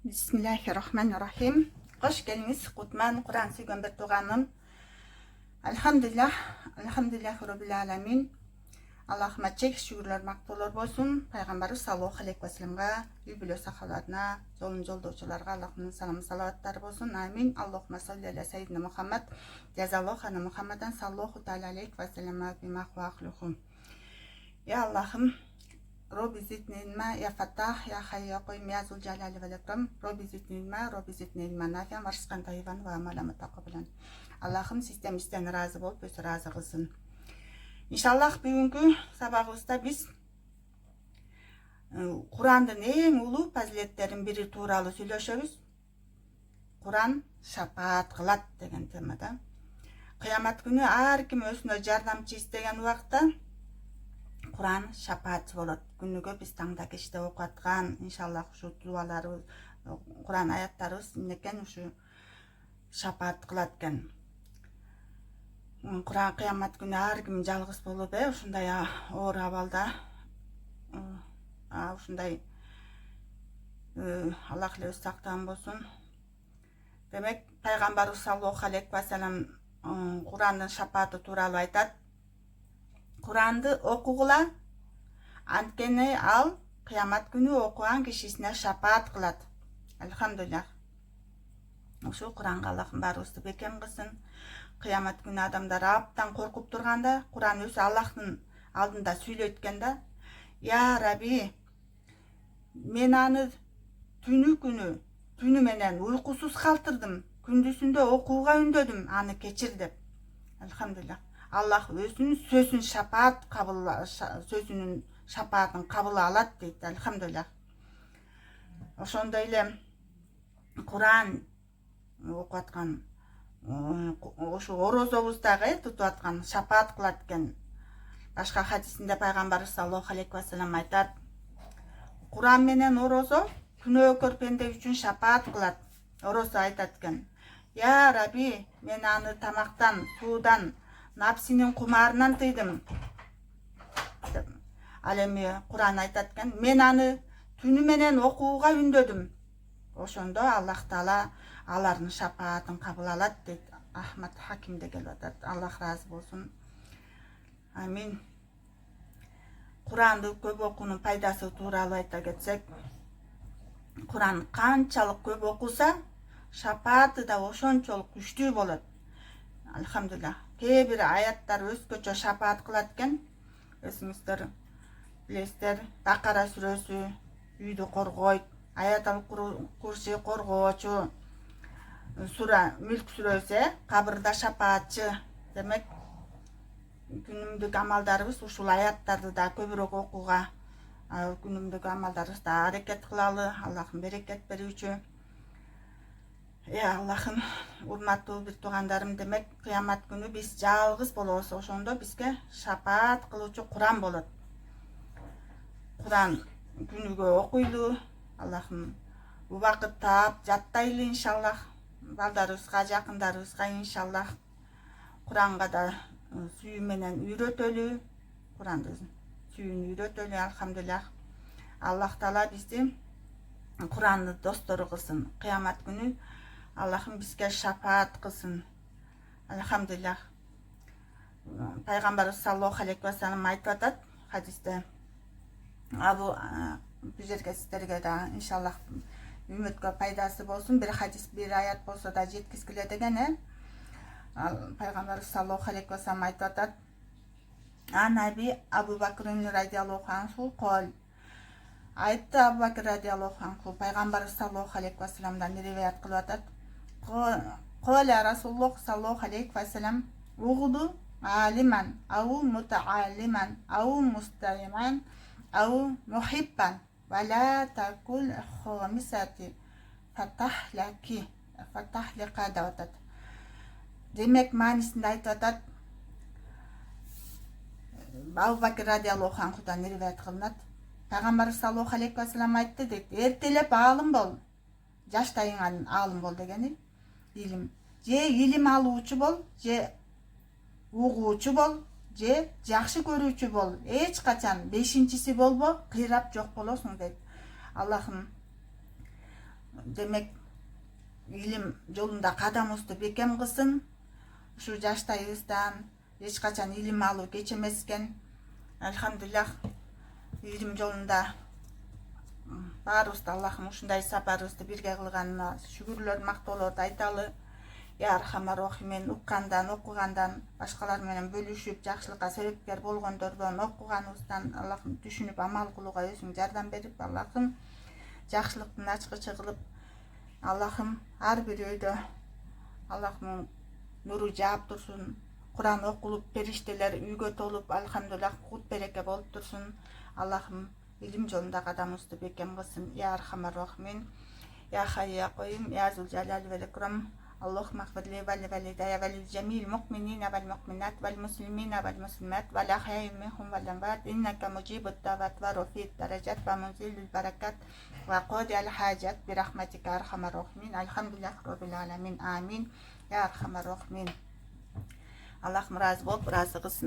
Bismillahirrahmanirrahim. Hoş geldiniz. Kutman Kur'an suygan bir tuğanım. Elhamdülillah. Elhamdülillah Rabbil Alamin. Allah'ıma çek şükürler makbullar olsun. Peygamber sallallahu aleyhi ve sellem'e, ülbülü sahalarına, yolun yoldurcularına Allah'ın salamı salavatları olsun. Amin. Allahümme salli ala seyyidina Muhammed. Cezallahu ana Muhammeden sallallahu aleyhi ve selleme bima huakluhum. Ya Allah'ım, Rabbi zidni ilma ya Fattah ya Hayy ya Qayyum ya Zul Celali vel Ikram. Rabbi zidni ilma nafiyan ve rızkan tayyiban ve amalen mutakabbilen. Allah'ım sistemimizden razı olup bizi razı kılsın. İnşallah bugünkü sabahımızda biz Kur'an'ın en ulu faziletlerin biri tuğralı söyleşiyoruz. Kur'an şafaat kılat degen temada. Kıyamet günü her kim özüne yardımcı istegen vaqtda Kur'an şafaatçı болады. Күніге biz таңда кеште оқатқан, иншаллах şu dualarыбыз, Kur'an аяттарыбыз некен şu şafaat кылат экен. Kur'an кыямат күнү ар ким жалгыз болуп, ушундай оор абалда, ушундай Аллах эле сактаган болсун. Демек, Пайгамбарыбыз саллаллаху алейхи ва саллям Kur'андын шафааты тууралуу айтат. Kur'an'ды окугула, анткени ал кыямат күнү окуган кишисине шафаат кылат. Elhamdülillah. Ошо Kur'анга Аллахым баарыбызды бекем кылсын. Кыямат күнү адамдар аптан коркуп турганда, Kur'ан өзү Аллахтын алдында сүйлөйт экен да. Я Раби, мен аны түнү менен уйкусуз калтырдым. Күндүзүндө окууга үндөдүм, аны кечир деп. Elhamdülillah. Allah өзүнүн сөзүн шапаатын кабыл алат дейт. Elhamdülillah. Ошондой эле Kur'an окуп аткан, ошо орозобуздагы тутуп аткан шапаат кылат экен. Башка хадисинде Пайгамбарыбыз саллаллаху алейхи ва саллям айтат. Kur'an менен орозо күнөөкөр пенде үчүн шапаат кылат. Орозо айтат экен. Я Раби, мен аны тамактан, суудан, напсинин кумарынан тыйдым. Ал эми Kur'an айтат экен, мен аны түнү менен окууга үндөдүм. Ошондо Аллах Таала алардын шапаатын кабыл алат дейт. Ахмад Хакимде келип атат. Аллах разы болсун. Амин. Kur'анды көп окуунун пайдасы тууралуу айта кетсек, Kur'an канчалык көп окулса, шапааты да ошончолук күчтүү болот. Elhamdülillah. Кээ бир аяттар өзгөчө шапаат кылат экен. Өзүңүздөр билесиздер, Бакара сүрөсү үйдү коргойт, Аятал Курси коргоочу, сура Мүлк сүрөсү кабырда шапаатчы. Демек, күнүмдүк амалдарыбыз ушул аяттарды да көбүрөөк окууга, күнүмдүк амалдарыбызда аракет кылалы, Аллахым берекет берүүчү. Аллахым, урматтуу бир туугандарым, демек кыямат күнү биз жалгыз болобуз, ошондо бизге шапаат кылуучу Kur'an болот. Kur'an күнүгө окуйлу, Аллахым убакыт таап жаттайлы иншаллах, балдарыбызга, жакындарыбызга иншаллах Kur'anга да сүйүү менен үйрөтөлү, Kur'анды сүйүүнү үйрөтөлү. Elhamdülillah. Аллах Таала бизди Kur'anды достору кылсын. Кыямат күнү Аллахым бизге шафаат кылсын. Elhamdülillah. Пайгамбарыбыз саллаллаху алейхи ва саллям айтып атат хадисте. Абу бул жерге сиздерге да иншаллах үмүткө пайдасы болсун. Бир хадис, бир аят болсо да жеткизгиле деген. Пайгамбарыбыз саллаллаху алейхи ва саллям айтып атат. Анаби Абу Бакр радиаллаху анху кол. Айтты Абу Бакр радиаллаху анху, Пайгамбарыбыз саллаллаху алейхи ва саллямдан риваят кылып атат. Коля Расулуллах саллаллаху алейхи ва саллям угуду алиман ау мутаалиман ау мусталиман ау мухиббан ва ла такул хомисати фатахлаки фатахлика деп атат. Демек маанисинде айтып атат. Абу Бакр радиаллаху анхудан риваят кылынат. Пайгамбарыбыз саллаллаху алейхи ва саллям айтты дейт. Эртелеп аалым бол. Жаштайыңан аалым бол дегени. Илим. Же илим алуучу бол, же угуучу бол, же жакшы көрүүчү бол. Эч качан бешинчиси болбо, кыйрап жок болосуң дейт. Аллахым demek ilim jolunda kadamыбызды бекем кылсын. Ушу жаштайыбыздан эч качан илим алуу кеч эмес экен. Элхамдулиллах, илим жолунда баарыбызды Аллахым ушундай сапарыбызды бирге кылганына шүгүрлөр, мактоолорду айталы. Я Архамар Рахим, уккандан, окугандан, башкалар менен бөлүшүп, жакшылыкка себепкер болгондордон, окуганыбыздан Аллахым түшүнүп амал кылууга өзүң жардам берип, Аллахым жакшылыктын ачкычы кылып, Аллахым ар бир өйдө Аллахым нуру жаап турсун. Куран окулуп, периштелер үйгө толуп, алхамдулиллах кут береке болуп турсун. Аллахым илим жолунда кадамыбызды бекем кылсын. Я Архамар Рахим, Я Хай Я Кайюм, Я Зул Жалали вал Икрам. اللهم اغفر لي ولوالدي وللجميع المؤمنين والمؤمنات والمسلمين والمسلمات والأحياء منهم والأموات إنك مجيب الدعوات ورفيع الدرجات ومنزل البركات وقاضي الحاجات برحمتك يا أرحم الراحمين. الحمد لله رب العالمين. آمين. يا أرحم الراحمين. Allah'ım razı ol, razı kılsın.